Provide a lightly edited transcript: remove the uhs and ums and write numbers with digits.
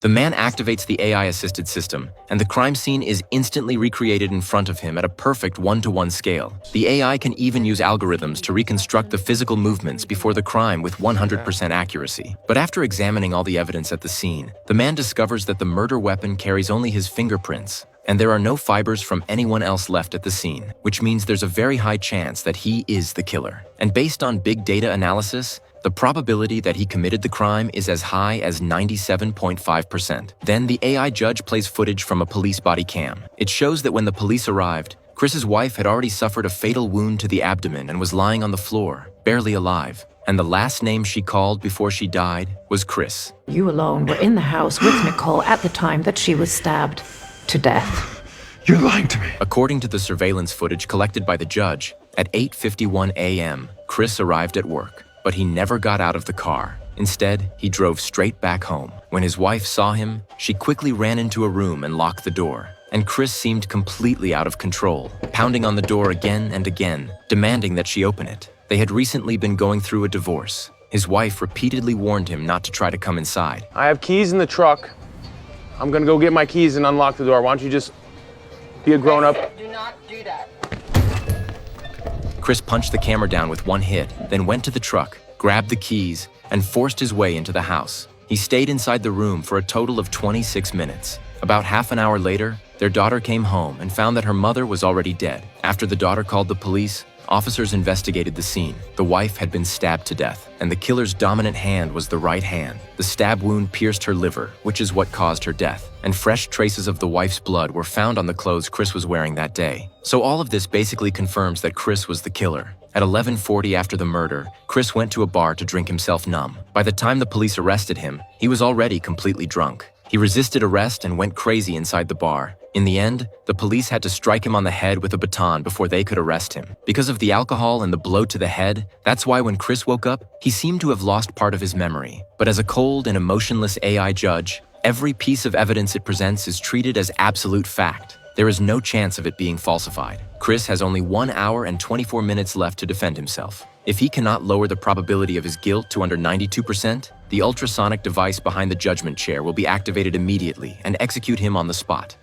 The man activates the AI-assisted system, and the crime scene is instantly recreated in front of him at a perfect one-to-one scale. The AI can even use algorithms to reconstruct the physical movements before the crime with 100% accuracy. But after examining all the evidence at the scene, the man discovers that the murder weapon carries only his fingerprints, and there are no fibers from anyone else left at the scene, which means there's a very high chance that he is the killer. And based on big data analysis, the probability that he committed the crime is as high as 97.5%. Then the AI judge plays footage from a police body cam. It shows that when the police arrived, Chris's wife had already suffered a fatal wound to the abdomen and was lying on the floor, barely alive. And the last name she called before she died was Chris. You alone were in the house with Nicole at the time that she was stabbed to death. You're lying to me. According to the surveillance footage collected by the judge, at 8:51 a.m., Chris arrived at work. But he never got out of the car. Instead, he drove straight back home. When his wife saw him, she quickly ran into a room and locked the door. And Chris seemed completely out of control, pounding on the door again and again, demanding that she open it. They had recently been going through a divorce. His wife repeatedly warned him not to try to come inside. I have keys in the truck. I'm gonna go get my keys and unlock the door. Why don't you just be a grown-up? Do not do that. Chris punched the camera down with one hit, then went to the truck, grabbed the keys, and forced his way into the house. He stayed inside the room for a total of 26 minutes. About half an hour later, their daughter came home and found that her mother was already dead. After the daughter called the police, officers investigated the scene. The wife had been stabbed to death, and the killer's dominant hand was the right hand. The stab wound pierced her liver, which is what caused her death, and fresh traces of the wife's blood were found on the clothes Chris was wearing that day. So all of this basically confirms that Chris was the killer. At 11:40 after the murder, Chris went to a bar to drink himself numb. By the time the police arrested him, he was already completely drunk. He resisted arrest and went crazy inside the bar. In the end, the police had to strike him on the head with a baton before they could arrest him. Because of the alcohol and the blow to the head, that's why when Chris woke up, he seemed to have lost part of his memory. But as a cold and emotionless AI judge, every piece of evidence it presents is treated as absolute fact. There is no chance of it being falsified. Chris has only 1 hour and 24 minutes left to defend himself. If he cannot lower the probability of his guilt to under 92%, the ultrasonic device behind the judgment chair will be activated immediately and execute him on the spot.